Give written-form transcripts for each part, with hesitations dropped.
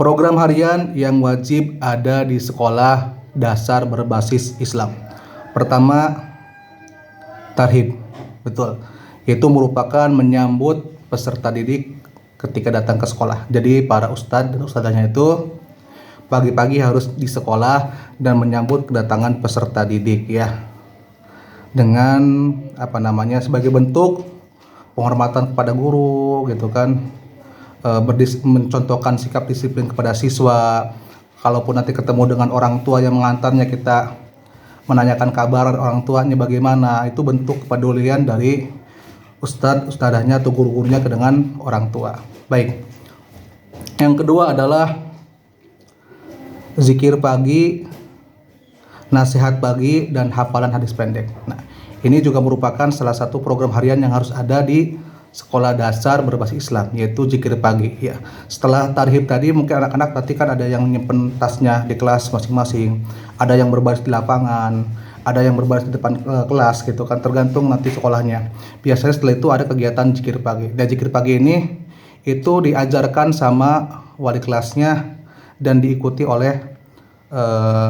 Program harian yang wajib ada di sekolah dasar berbasis Islam. Pertama, tarhib. Betul. Itu merupakan menyambut peserta didik ketika datang ke sekolah. Jadi para ustadz dan ustadzahnya itu pagi-pagi harus di sekolah dan menyambut kedatangan peserta didik ya. Dengan sebagai bentuk penghormatan kepada guru gitu kan. Mencontohkan sikap disiplin kepada siswa. Kalaupun nanti ketemu dengan orang tua yang mengantarnya, kita menanyakan kabar orang tuanya bagaimana. Itu bentuk kepedulian dari ustadzahnya atau guru-gurunya dengan orang tua. Baik. Yang kedua adalah zikir pagi, nasihat pagi, dan hafalan hadis pendek. Nah, ini juga merupakan salah satu program harian yang harus ada di sekolah dasar berbasis Islam, yaitu zikir pagi ya. Setelah tarhib tadi, mungkin anak-anak nanti kan ada yang nyimpen tasnya di kelas masing-masing, ada yang berbaris di lapangan, ada yang berbaris di depan kelas gitu kan, tergantung nanti sekolahnya. Biasanya setelah itu ada kegiatan zikir pagi. Dan zikir pagi ini itu diajarkan sama wali kelasnya dan diikuti oleh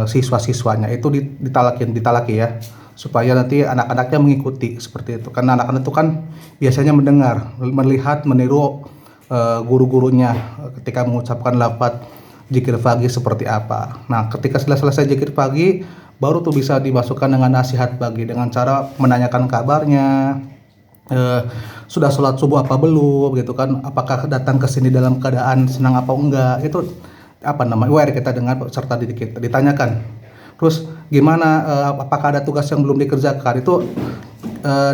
siswa-siswanya. Itu ditalaki ya, supaya nanti anak-anaknya mengikuti seperti itu. Karena anak-anak itu kan biasanya mendengar, melihat, meniru guru-gurunya ketika mengucapkan lafaz zikir pagi seperti apa. Nah, ketika sudah selesai zikir pagi, baru tuh bisa dimasukkan dengan nasihat pagi dengan cara menanyakan kabarnya, sudah sholat subuh apa belum gitu kan, apakah datang ke sini dalam keadaan senang apa enggak. Itu aware kita dengan peserta didik kita, ditanyakan. Terus gimana, apakah ada tugas yang belum dikerjakan, itu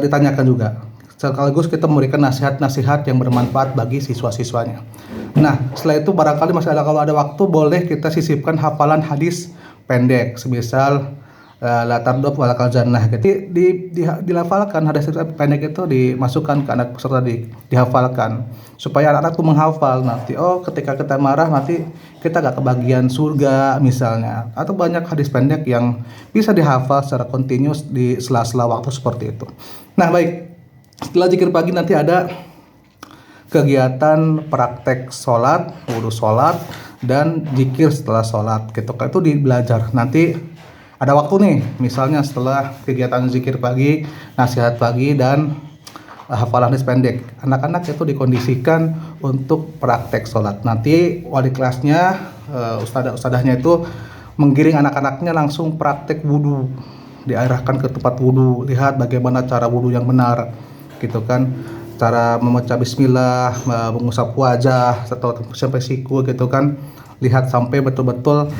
ditanyakan juga. Sekaligus kita memberikan nasihat-nasihat yang bermanfaat bagi siswa-siswanya. Nah, setelah itu barangkali kalau ada waktu, boleh kita sisipkan hafalan hadis pendek, semisal la tardab walakal jannah. Jadi dilafalkan hadis pendek itu, dimasukkan ke anak peserta dihafalkan supaya anak-anak tuh menghafal nanti. Oh, ketika kita marah nanti kita gak kebagian surga misalnya. Atau banyak hadis pendek yang bisa dihafal secara kontinus di sela-sela waktu seperti itu. Nah, baik. Setelah zikir pagi nanti ada kegiatan praktek sholat, wudhu sholat, dan zikir setelah sholat gitu. Itu belajar. Nanti ada waktu nih, misalnya setelah kegiatan zikir pagi, nasihat pagi, dan hafalan hadis pendek, anak-anak itu dikondisikan untuk praktek sholat. Nanti wali kelasnya, ustadzah-ustadzahnya itu menggiring anak-anaknya langsung praktek wudhu, diarahkan ke tempat wudhu, lihat bagaimana cara wudhu yang benar gitu kan, cara membaca bismillah, mengusap wajah atau sampai siku gitu kan, lihat sampai betul-betul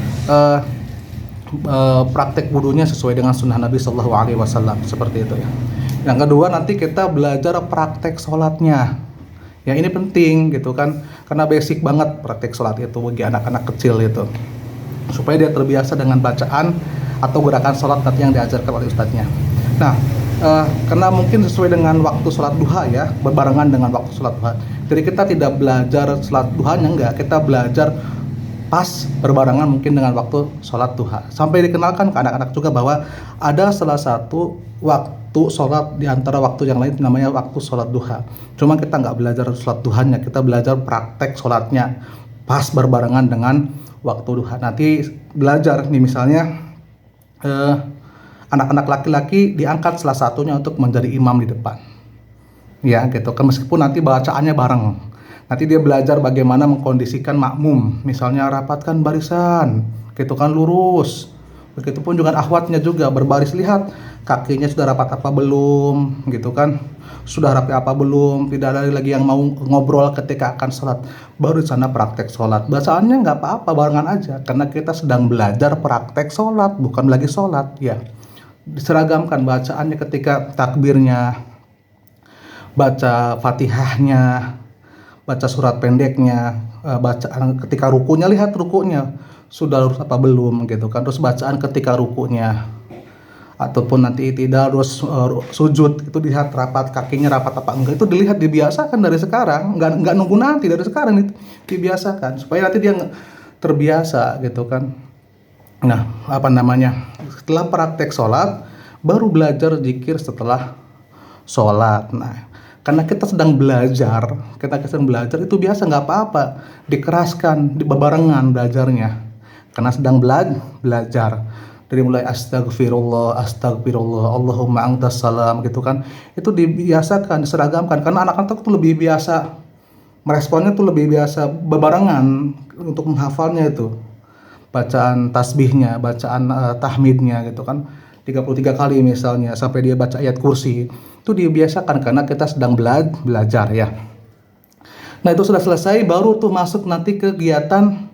praktek wudhunya sesuai dengan sunnah Nabi Shallallahu Alaihi Wasallam seperti itu ya. Yang kedua, nanti kita belajar praktek sholatnya. Ya, ini penting gitu kan, karena basic banget praktek sholat itu bagi anak-anak kecil itu, supaya dia terbiasa dengan bacaan atau gerakan sholat nanti yang diajarkan oleh ustadznya. Nah, karena mungkin sesuai dengan waktu sholat duha ya, berbarengan dengan waktu sholat duha. Jadi kita tidak belajar sholat duhanya, enggak, kita belajar pas berbarengan mungkin dengan waktu sholat duha. Sampai dikenalkan ke anak-anak juga bahwa ada salah satu waktu sholat di antara waktu yang lain namanya waktu sholat duha. Cuma kita nggak belajar sholat duhanya, kita belajar praktek sholatnya pas berbarengan dengan waktu duha. Nanti belajar nih misalnya anak-anak laki-laki diangkat salah satunya untuk menjadi imam di depan. Ya gitu kan, meskipun nanti bacaannya bareng. Nanti dia belajar bagaimana mengkondisikan makmum, misalnya rapatkan barisan, gitu kan, lurus. Begitupun juga akhwatnya juga berbaris, lihat kakinya sudah rapat apa belum, gitu kan. Sudah rapi apa belum, tidak ada lagi yang mau ngobrol ketika akan sholat. Baru di sana praktek sholat. Bacaannya nggak apa-apa, barengan aja, karena kita sedang belajar praktek sholat, bukan lagi sholat ya. Diseragamkan bacaannya ketika takbirnya, baca fatihahnya, baca surat pendeknya, bacaan ketika rukunya, lihat rukunya sudah lurus apa belum gitu kan. Terus bacaan ketika rukunya, ataupun nanti tidak terus sujud, itu dilihat rapat kakinya, rapat apa enggak, itu dilihat, dibiasakan dari sekarang, nggak nunggu nanti, dari sekarang itu dibiasakan supaya nanti dia terbiasa gitu kan. Nah, setelah praktek sholat baru belajar zikir setelah sholat. Nah, karena kita sedang belajar, itu biasa nggak apa-apa, dikeraskan, dibarengan belajarnya, karena sedang belajar. Dari mulai astagfirullah, astagfirullah, Allahumma antas salam gitu kan, itu dibiasakan, diseragamkan, karena anak-anak tuh lebih biasa meresponnya, tuh lebih biasa bebarengan untuk menghafalnya itu, bacaan tasbihnya, bacaan tahmidnya gitu kan, 33 kali misalnya, sampai dia baca ayat kursi, itu dibiasakan karena kita sedang belajar ya. Nah itu sudah selesai, baru tuh masuk nanti kegiatan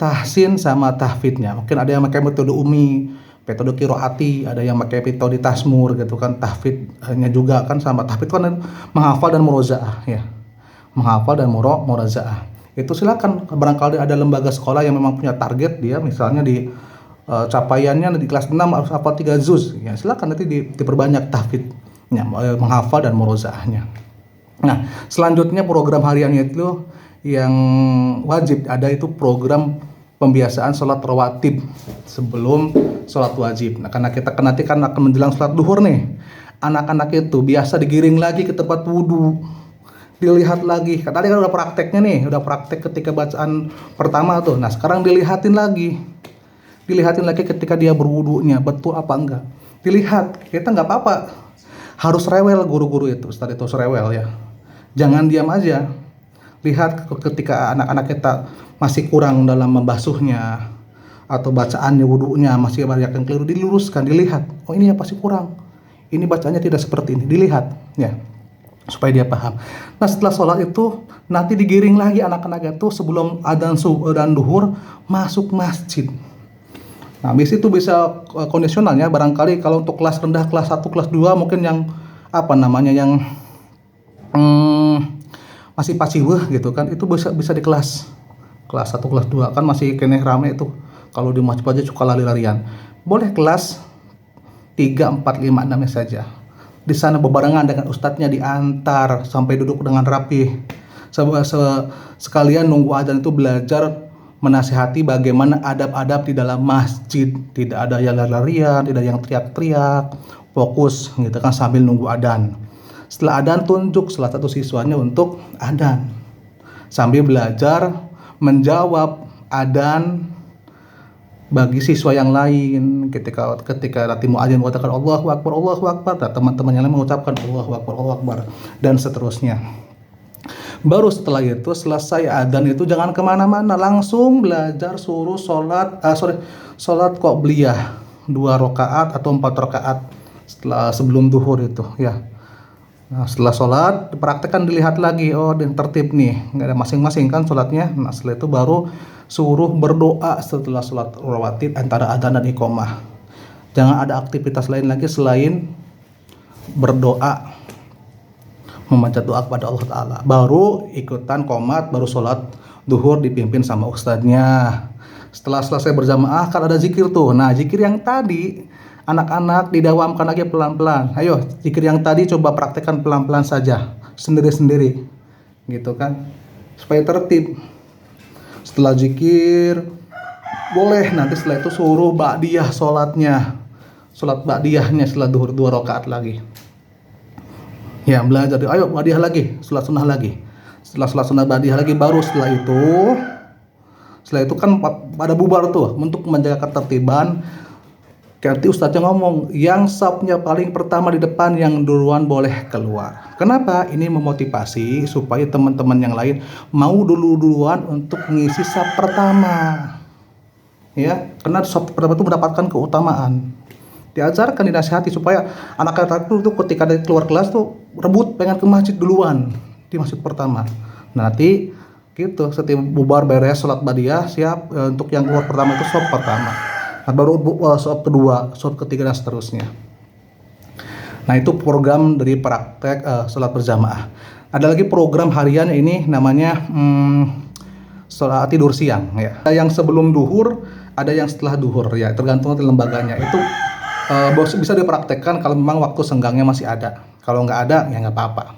tahsin sama tahfidnya. Mungkin ada yang pakai metode umi, metode kiroati, ada yang pakai metode tasmur gitu kan. Tahfidnya juga kan sama, tahfid kan menghafal dan murojaah ya, menghafal dan murojaah. Itu silakan, barangkali ada lembaga sekolah yang memang punya target dia, misalnya di capaiannya di kelas 6 harus hafal 3 juz ya, silakan nanti diperbanyak tahfidnya, menghafal dan murojaahnya. Nah selanjutnya program hariannya itu yang wajib ada, itu program pembiasaan sholat rawatib sebelum sholat wajib. Nah karena kita nanti kan akan menjelang sholat duhur nih, anak-anak itu biasa digiring lagi ke tempat wudhu, dilihat lagi. Tadi kan udah prakteknya nih, udah praktek ketika bacaan pertama tuh. Nah sekarang dilihatin lagi ketika dia berwudunya betul apa enggak, dilihat. Kita nggak apa-apa, harus rewel, guru-guru itu, Ustaz itu harus rewel ya, jangan diam aja. Lihat ketika anak-anak kita masih kurang dalam membasuhnya atau bacaannya, wudunya masih banyak yang keliru, diluruskan, dilihat, oh ini ya pasti kurang, ini bacaannya tidak seperti ini, dilihat ya, supaya dia paham. Nah setelah sholat itu nanti digiring lagi anak-anak itu sebelum adzan dan duhur masuk masjid. Nah bis itu bisa kondisionalnya, barangkali kalau untuk kelas rendah, kelas 1, kelas 2 mungkin yang yang masih pasiweh gitu kan, itu bisa di kelas 1, kelas 2 kan masih kene rame itu, kalau di masjid aja suka lari-larian. Boleh kelas 3, 4, 5, 6 saja. Di sana bebarengan dengan ustadznya, diantar sampai duduk dengan rapi. Sekalian nunggu adzan itu belajar menasihati bagaimana adab-adab di dalam masjid. Tidak ada yang lari-larian, tidak ada yang teriak-teriak, fokus gitu kan sambil nunggu adzan. Setelah adzan tunjuk salah satu siswanya untuk adzan, sambil belajar menjawab adzan bagi siswa yang lain. Ketika nanti muadzin mengatakan Allahu Akbar, Allahu Akbar, teman-teman yang lain mengucapkan Allahu Akbar, Allahu Akbar, dan seterusnya. Baru setelah itu selesai adzan itu jangan kemana-mana, langsung belajar suruh sholat qobliyah 2 rakaat atau 4 rakaat sebelum duhur itu ya. Nah, setelah sholat dipraktekkan, dilihat lagi, oh dan tertib nih, nggak ada masing-masing kan sholatnya. Nah setelah itu baru suruh berdoa setelah sholat rawatib antara adzan dan iqomah. Jangan ada aktivitas lain lagi selain berdoa, membaca doa kepada Allah Ta'ala. Baru ikutan qomat, baru sholat duhur dipimpin sama ustadznya. Setelah selesai berjamaah kan ada zikir tuh. Nah zikir yang tadi anak-anak didawamkan lagi pelan-pelan. Ayo zikir yang tadi coba praktekkan pelan-pelan saja, sendiri-sendiri gitu kan, supaya tertib. Setelah zikir boleh nanti setelah itu suruh ba'diyah sholatnya, sholat ba'diyahnya setelah duhur 2 rakaat lagi ya, belajar. Ayo ba'diyah lagi, sholat sunnah lagi. Setelah sholat sunnah ba'diyah lagi, baru setelah itu kan pada bubar tuh untuk menjaga ketertiban. Nanti ustadznya ngomong, yang safnya paling pertama di depan yang duluan boleh keluar. Kenapa? Ini memotivasi supaya teman-teman yang lain mau duluan untuk mengisi saf pertama. Ya, karena saf pertama itu mendapatkan keutamaan. Diajarkan, dinasihati supaya anak-anak itu ketika dari keluar kelas tuh rebut pengen ke masjid duluan di masjid pertama. Nanti gitu, setiap bubar beres sholat ba'diyah siap untuk yang keluar pertama itu saf pertama. Nah, baru sholat kedua, sholat ketiga dan seterusnya. Nah itu program dari praktek sholat berjamaah. Ada lagi program harian ini namanya sholat tidur siang ya. Ada yang sebelum duhur, ada yang setelah duhur ya, tergantung dari lembaganya. Itu bisa dipraktekkan kalau memang waktu senggangnya masih ada. Kalau nggak ada ya nggak apa-apa.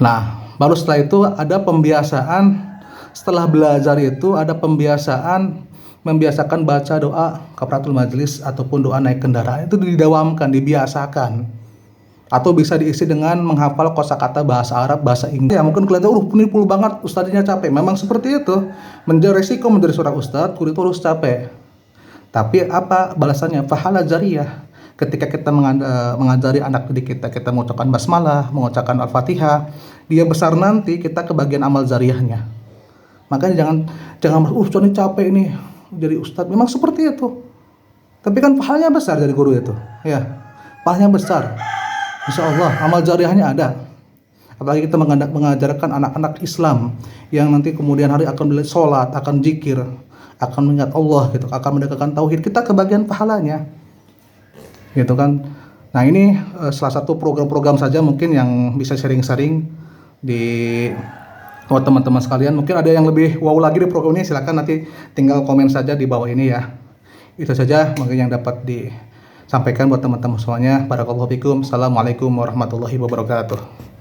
Nah baru setelah itu ada pembiasaan. Setelah belajar itu ada membiasakan baca doa kafaratul majelis ataupun doa naik kendaraan, itu didawamkan, dibiasakan. atau bisa diisi dengan menghafal kosakata bahasa Arab, bahasa Inggris. Ya mungkin kelihatan, ini puluh banget, ustadznya capek. Memang seperti itu. Resiko menjadi seorang ustadz, kudu terus capek. Tapi apa balasannya? Pahala jariyah. Ketika kita mengajari anak didik kita mengucapkan basmalah, mengucapkan al-fatihah, dia besar nanti kita kebagian amal jariyahnya. Makanya jangan Johnny capek ini jadi ustadz. Memang seperti itu. Tapi kan pahalanya besar dari guru itu. Ya, pahalanya besar. Insya Allah amal jariyahnya ada. Apalagi kita mengajarkan anak-anak Islam yang nanti kemudian hari akan belajar sholat, akan zikir, akan mengingat Allah gitu, akan mendekatkan tauhid, kita kebagian pahalanya. Gitu kan. Nah, ini salah satu program-program saja mungkin yang bisa sharing-sharing buat teman-teman sekalian. Mungkin ada yang lebih wow lagi di program ini, silakan nanti tinggal komen saja di bawah ini ya. Itu saja mungkin yang dapat disampaikan buat teman-teman semuanya. Barakallahu fikum. Assalamualaikum warahmatullahi wabarakatuh.